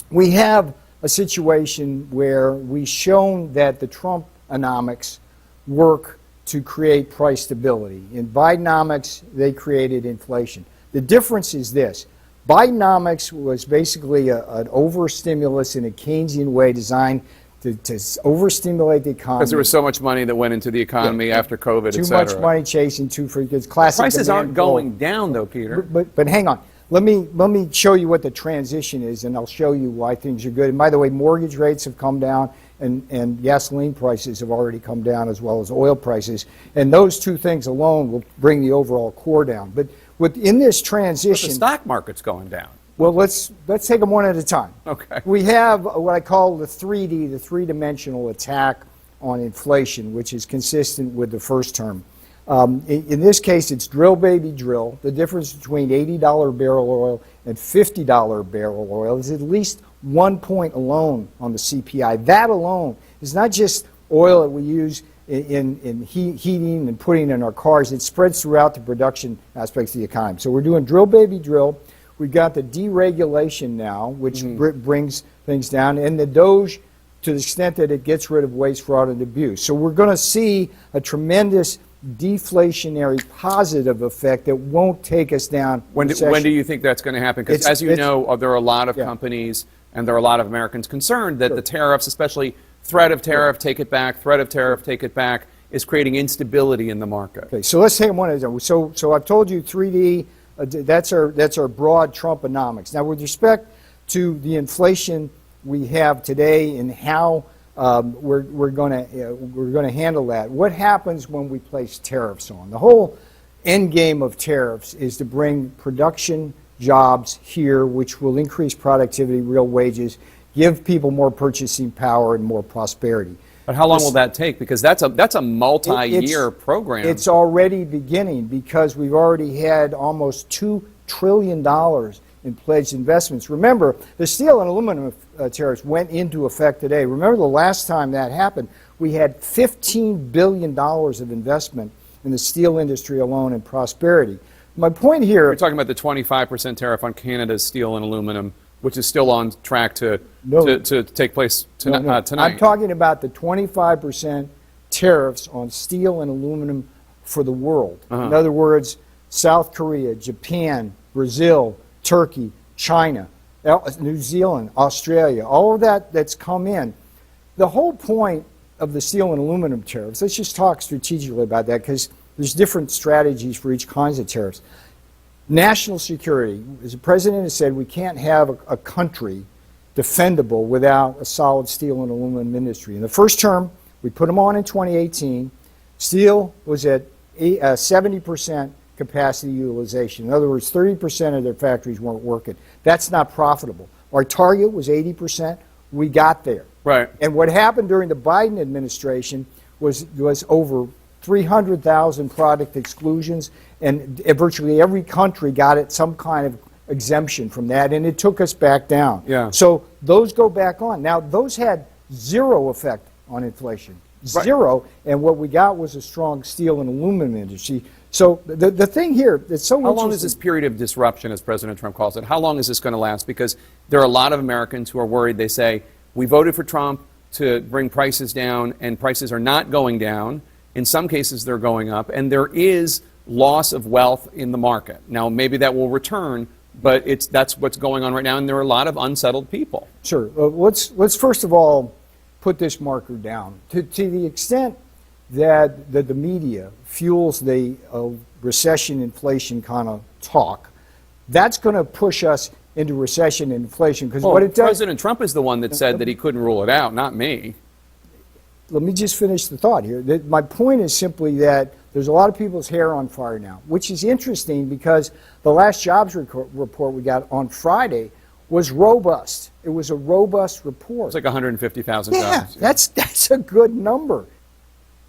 we have a situation where we've shown that the Trumponomics work to create price stability. In Bidenomics, they created inflation. The difference is this. Bidenomics was basically an overstimulus in a Keynesian way designed to overstimulate the economy. Because there was so much money that went into the economy after COVID, et cetera. Too much money chasing too frequent. Classic prices aren't going goal. down, though, Peter. But hang on. Let me show you what the transition is, and I'll show you why things are good. And by the way, mortgage rates have come down, and gasoline prices have already come down, as well as oil prices. And those two things alone will bring the overall core down. But in this transition, but the stock market's going down. Well, let's take them one at a time. Okay. We have what I call the 3D, the three-dimensional attack on inflation, which is consistent with the first term. In this case, it's drill, baby, drill. The difference between $80 barrel oil and $50 barrel oil is at least 1 point alone on the CPI. That alone is not just oil that we use in heating and putting in our cars. It spreads throughout the production aspects of the economy. So we're doing drill, baby, drill. We've got the deregulation now, which brings things down, and the DOGE to the extent that it gets rid of waste, fraud, and abuse. So we're going to see a tremendous deflationary positive effect that won't take us down. When do you think that's going to happen? Because as you know, there are a lot of companies and there are a lot of Americans concerned that the tariffs, especially threat of tariff, take it back, threat of tariff, take it back, is creating instability in the market. Okay, so let's take them one at a time. So I've told you 3D. That's our broad Trumponomics. Now, with respect to the inflation we have today and how we're going to handle that, what happens when we place tariffs on? The whole end game of tariffs is to bring production jobs here, which will increase productivity, real wages, give people more purchasing power and more prosperity. But how long will that take? Because that's a multi-year program. It's already beginning because we've already had almost $2 trillion in pledged investments. Remember, the steel and aluminum tariffs went into effect today. Remember the last time that happened, we had $15 billion of investment in the steel industry alone in prosperity. My point here... You're talking about the 25% tariff on Canada's steel and aluminum, which is still on track to take place tonight. I'm talking about the 25% tariffs on steel and aluminum for the world. In other words, South Korea, Japan, Brazil, Turkey, China, New Zealand, Australia, all of that's come in. The whole point of the steel and aluminum tariffs, let's just talk strategically about that because there's different strategies for each kinds of tariffs. National security, as the president has said, we can't have a country defendable without a solid steel and aluminum industry. In the first term, we put them on in 2018. Steel was at 70% capacity utilization. In other words, 30% of their factories weren't working. That's not profitable. Our target was 80%. We got there. Right. And what happened during the Biden administration was over 300,000 product exclusions, and virtually every country got it some kind of exemption from that, and it took us back down. Yeah. So those go back on. Now, those had zero effect on inflation. Zero, and what we got was a strong steel and aluminum industry. So the thing here that's so interesting... How long is this period of disruption, as President Trump calls it, how long is this going to last? Because there are a lot of Americans who are worried. They say, we voted for Trump to bring prices down, and prices are not going down. In some cases, they're going up, and there is loss of wealth in the market. Now, maybe that will return, but that's what's going on right now, and there are a lot of unsettled people. Sure. Let's first of all put this marker down. To the extent that the media fuels the recession, inflation kind of talk, that's going to push us into recession and inflation. Because what it does... President Trump is the one that said that he couldn't rule it out, not me. Let me just finish the thought here. My point is simply that there's a lot of people's hair on fire now, which is interesting because the last jobs report we got on Friday was robust. It was a robust report. It's like 150,000 yeah, jobs. That's a good number.